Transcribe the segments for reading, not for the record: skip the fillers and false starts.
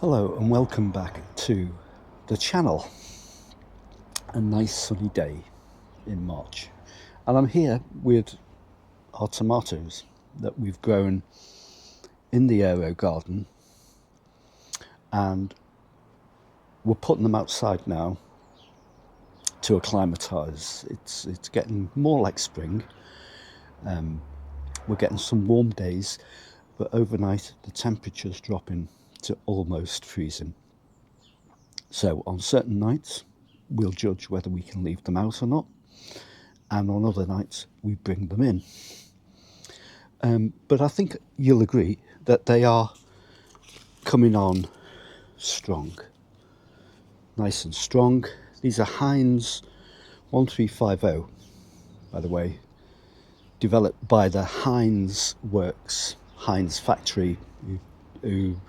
Hello and welcome back to the channel. A nice sunny day in March, and I'm here with our tomatoes that we've grown in the aero garden, and we're putting them outside now to acclimatise. It's getting more like spring. We're getting some warm days, but overnight the temperature's dropping to almost freezing. So on certain nights we'll judge whether we can leave them out or not, and on other nights we bring them in. But I think you'll agree that they are coming on strong, nice and strong. These are Heinz 1350, by the way, developed by the Heinz factory, who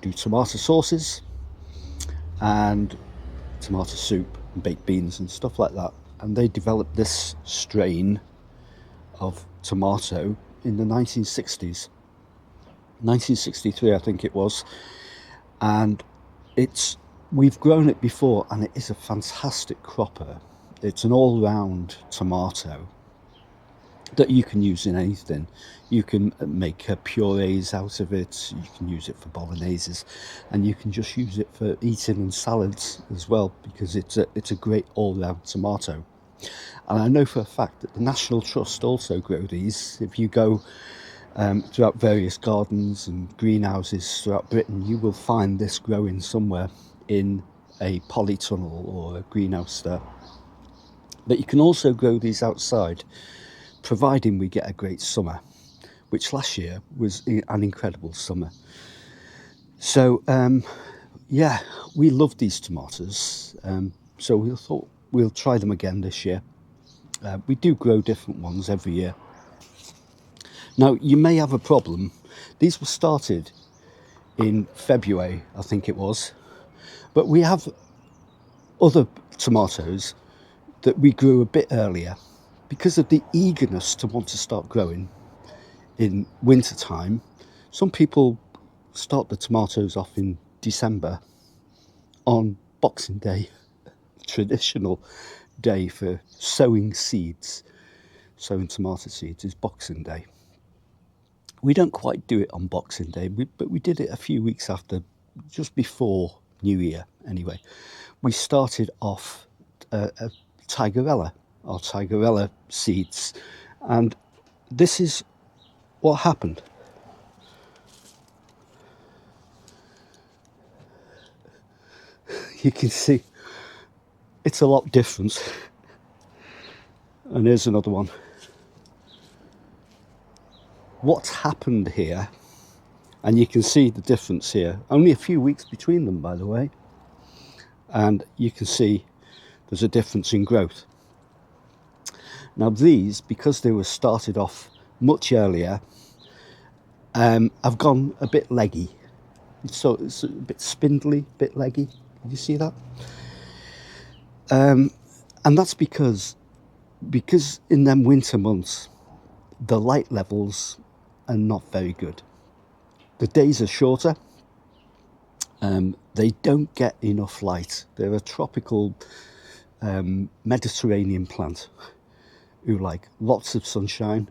do tomato sauces and tomato soup and baked beans and stuff like that. And they developed this strain of tomato in the 1960s, 1963 I think it was, and we've grown it before, and it is a fantastic cropper. It's an all-round tomato that you can use in anything. You can make purees out of it, you can use it for bologneses, and you can just use it for eating in salads as well, because it's a great all-round tomato. And I know for a fact that the National Trust also grow these. If you go throughout various gardens and greenhouses throughout Britain, you will find this growing somewhere in a polytunnel or a greenhouse there. But you can also grow these outside, providing we get a great summer, which last year was an incredible summer. So yeah, we love these tomatoes, so we thought we'll try them again this year. We do grow different ones every year. Now, you may have a problem. These were started in February, I think it was, but we have other tomatoes that we grew a bit earlier because of the eagerness to want to start growing in winter time. Some people start the tomatoes off in December on Boxing Day, traditional day for sowing seeds. Sowing tomato seeds is Boxing Day. We don't quite do it on Boxing Day, but we did it a few weeks after, just before New Year anyway. We started off our Tigerella seeds, and this is what happened. You can see it's a lot different. And here's another one. What's happened here, and you can see the difference here, only a few weeks between them, by the way, and you can see there's a difference in growth. Now these, because they were started off much earlier, have gone a bit leggy. So it's a bit spindly, a bit leggy. Did you see that? And that's because in them winter months the light levels are not very good. The days are shorter. They don't get enough light. They're a tropical Mediterranean plant who like lots of sunshine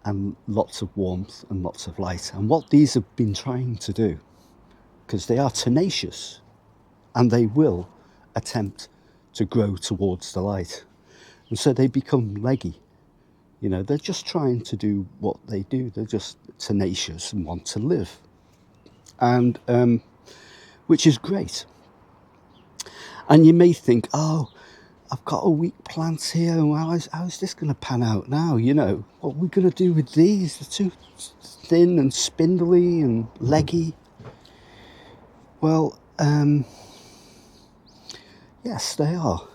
and lots of warmth and lots of light. And what these have been trying to do, because they are tenacious and they will attempt to grow towards the light, and so they become leggy. You know, they're just trying to do what they do. They're just tenacious and want to live, and which is great. And you may think, oh, I've got a weak plant here, how is this going to pan out now? You know, what are we going to do with these? They're too thin and spindly and leggy. Well, yes, they are.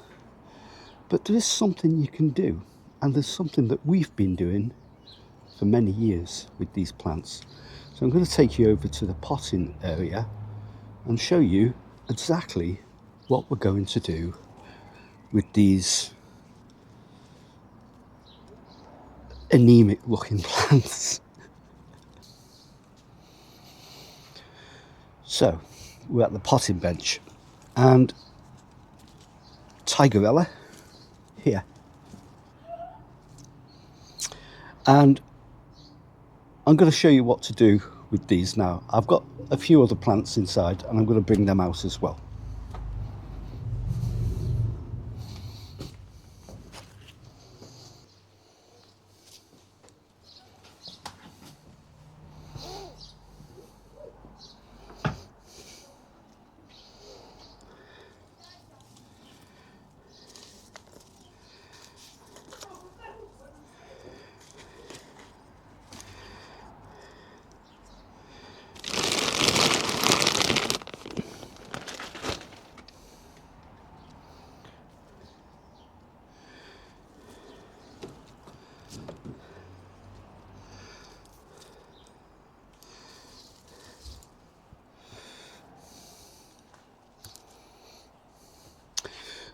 But there is something you can do, and there's something that we've been doing for many years with these plants. So I'm going to take you over to the potting area and show you exactly what we're going to do with these anemic looking plants. So we're at the potting bench, and Tigerella here, and I'm going to show you what to do with these now. I've got a few other plants inside and I'm going to bring them out as well.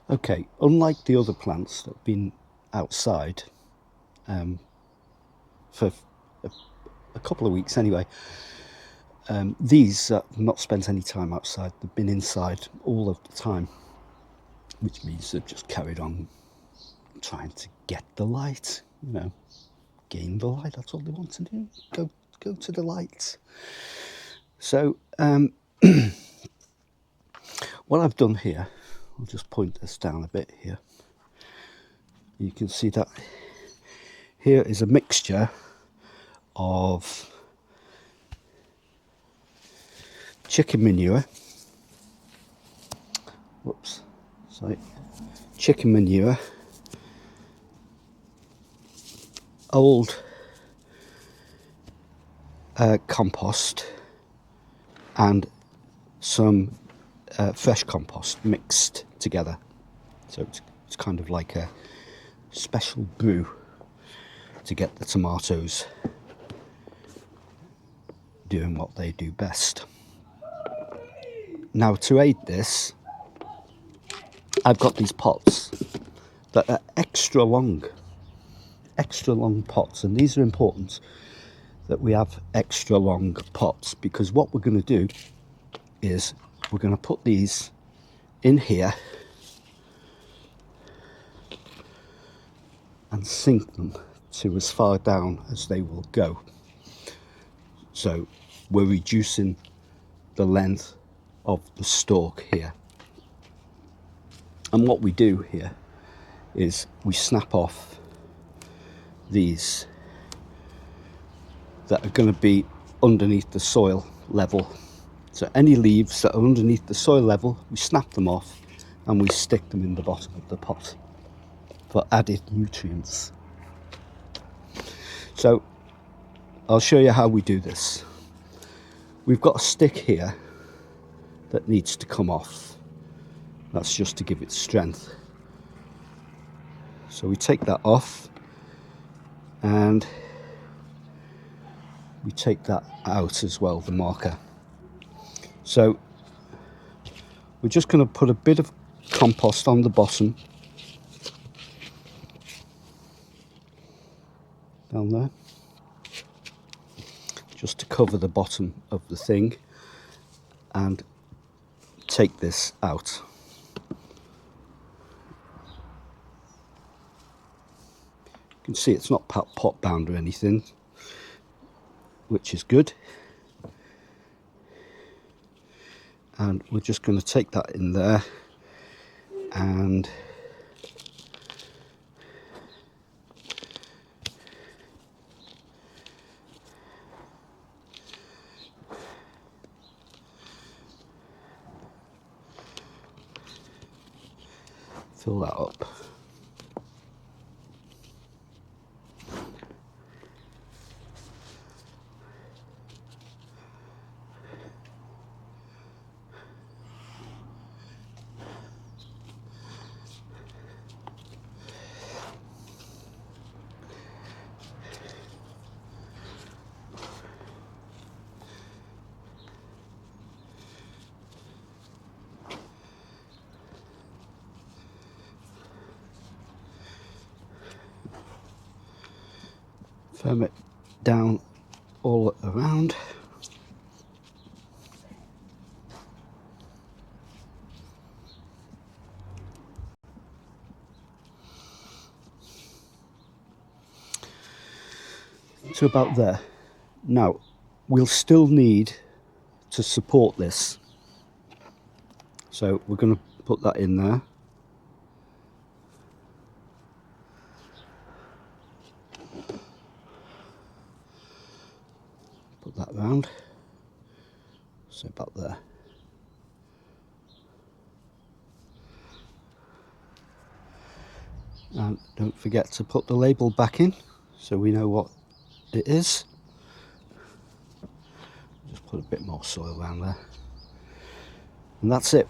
Okay, unlike the other plants that have been outside for a couple of weeks anyway, these have not spent any time outside. They've been inside all of the time, which means they've just carried on trying to get the light, you know, gain the light. That's all they want to do, go to the light. So what I've done here, I'll just point this down a bit here. You can see that here is a mixture of chicken manure, chicken manure, old compost, and some fresh compost mixed together. So it's kind of like a special brew to get the tomatoes doing what they do best. Now, to aid this, I've got these pots that are extra long pots, and these are important that we have extra long pots, because what we're going to do is we're going to put these in here and sink them to as far down as they will go. So we're reducing the length of the stalk here. And what we do here is we snap off these that are going to be underneath the soil level. So any leaves that are underneath the soil level, we snap them off and we stick them in the bottom of the pot for added nutrients. So I'll show you how we do this. We've got a stick here that needs to come off. That's just to give it strength. So we take that off and we take that out as well, the marker. So we're just going to put a bit of compost on the bottom, down there, just to cover the bottom of the thing, and take this out. You can see it's not pot bound or anything, which is good. And we're just going to take that in there and fill that up. Firm it down all around. to about there. Now, we'll still need to support this. So we're going to put that in there. Put that round. So about there. And don't forget to put the label back in so we know what it is. Just put a bit more soil around there. And that's it.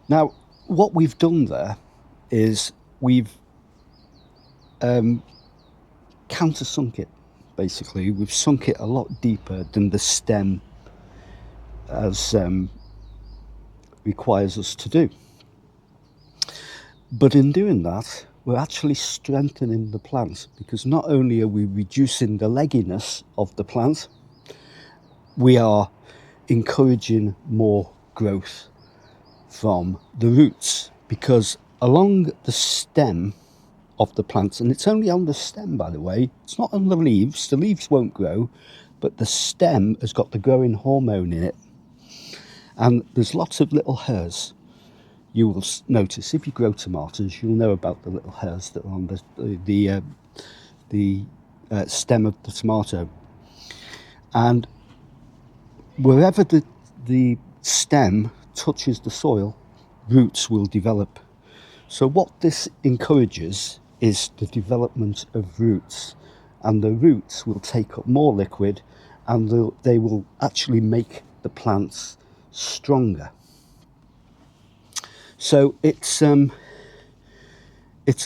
Now, what we've done there is we've countersunk it, basically. We've sunk it a lot deeper than the stem as requires us to do. But in doing that, we're actually strengthening the plant, because not only are we reducing the legginess of the plant, we are encouraging more growth from the roots, because along the stem of the plant, and it's only on the stem, by the way, it's not on the leaves won't grow, but the stem has got the growing hormone in it, and there's lots of little hairs. You will notice if you grow tomatoes, you'll know about the little hairs that are on the stem of the tomato. And wherever the stem touches the soil, roots will develop. So what this encourages is the development of roots, and the roots will take up more liquid, and they will actually make the plants stronger. So it's a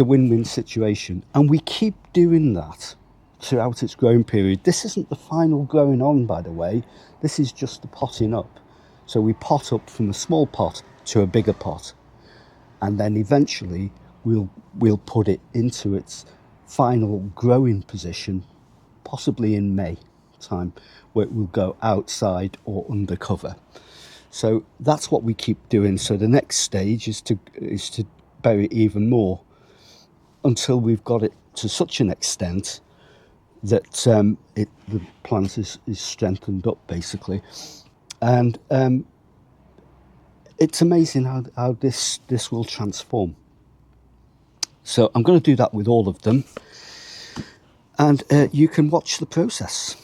win-win situation, and we keep doing that throughout its growing period. This isn't the final growing on, by the way. This is just the potting up. So we pot up from a small pot to a bigger pot, and then eventually we'll put it into its final growing position, possibly in May time, where it will go outside or under cover. So that's what we keep doing. So the next stage is to bury it even more until we've got it to such an extent that the plant is strengthened up, basically. And it's amazing how this will transform. So I'm going to do that with all of them, and you can watch the process.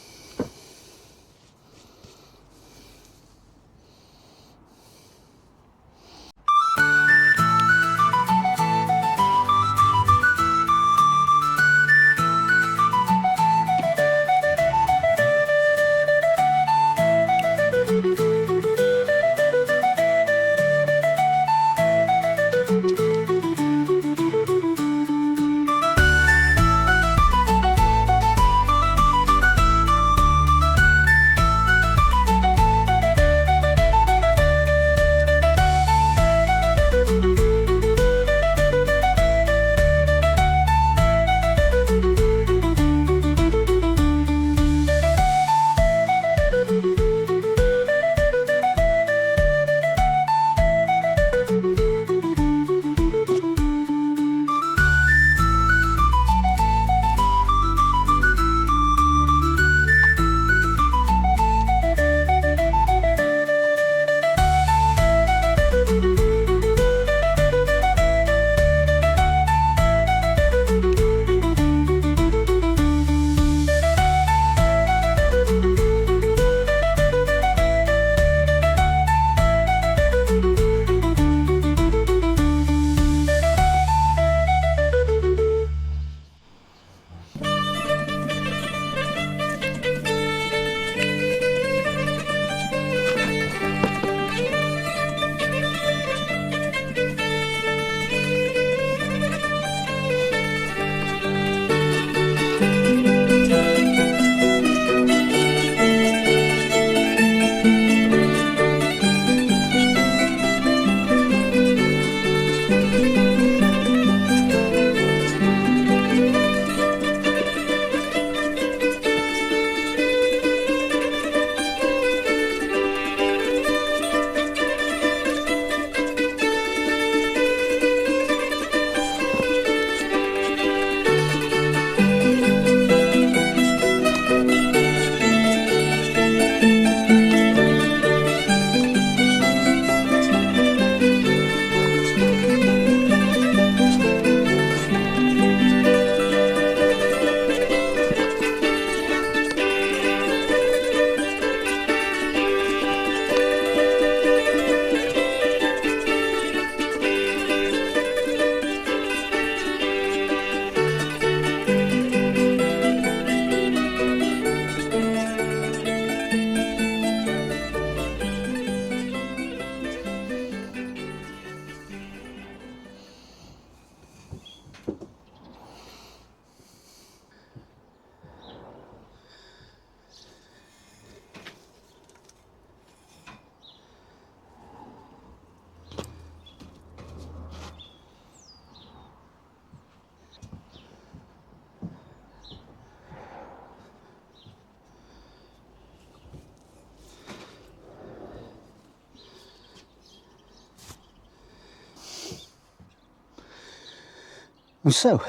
And so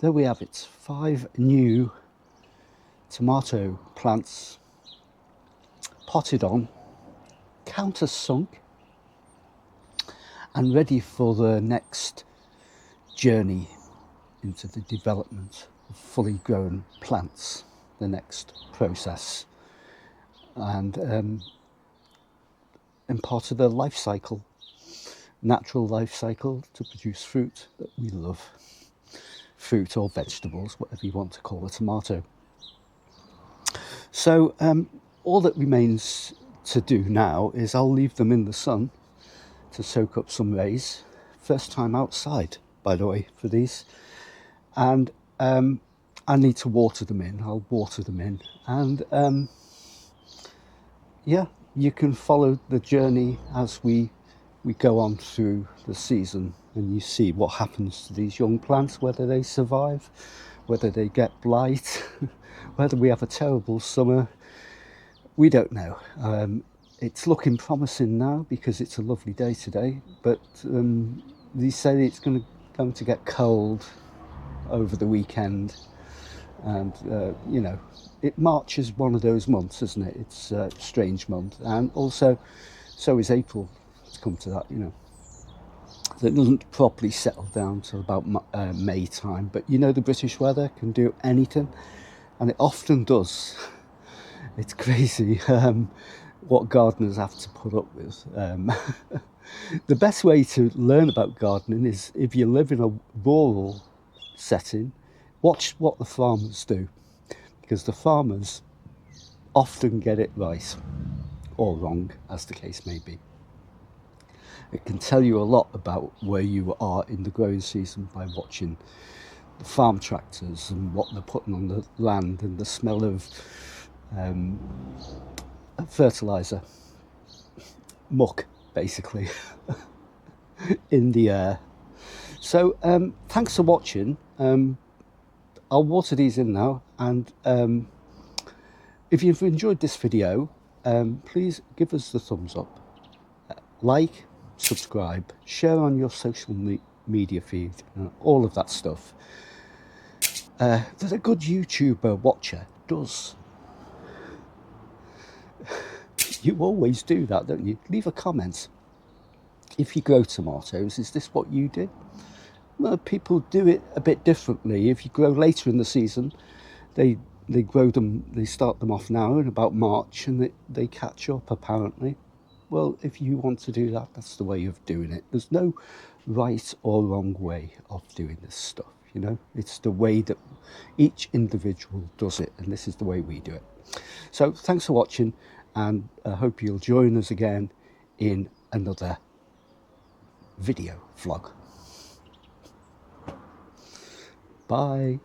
there we have it, 5 new tomato plants potted on, countersunk, and ready for the next journey into the development of fully grown plants, the next process, and part of the life cycle, natural life cycle, to produce fruit that we love. Fruit or vegetables, whatever you want to call a tomato. So all that remains to do now is I'll leave them in the sun to soak up some rays. First time outside, by the way, for these. And I need to water them in. I'll water them in. And yeah, you can follow the journey as we go on through the season, and you see what happens to these young plants, whether they survive, whether they get blight, whether we have a terrible summer. We don't know. It's looking promising now because it's a lovely day today, but they say it's going to get cold over the weekend, and you know, March is one of those months, isn't it? It's a strange month, and also so is April, to come to that, you know. So it doesn't properly settle down till about May time, but you know, the British weather can do anything, and it often does. It's crazy what gardeners have to put up with. The best way to learn about gardening is, if you live in a rural setting, watch what the farmers do, because the farmers often get it right, or wrong, as the case may be. It can tell you a lot about where you are in the growing season by watching the farm tractors and what they're putting on the land, and the smell of fertiliser, muck basically, in the air. So thanks for watching. I'll water these in now, and if you've enjoyed this video, please give us the thumbs up, like, subscribe, share on your social media feed, all of that stuff that a good YouTuber watcher does. You always do that, don't you? Leave a comment. If you grow tomatoes, is this what you do? Well, people do it a bit differently. If you grow later in the season, they grow them, they start them off now in about March, and they catch up, apparently. Well, if you want to do that, that's the way of doing it. There's no right or wrong way of doing this stuff, you know. It's the way that each individual does it, and this is the way we do it. So thanks for watching, and I hope you'll join us again in another video vlog. Bye.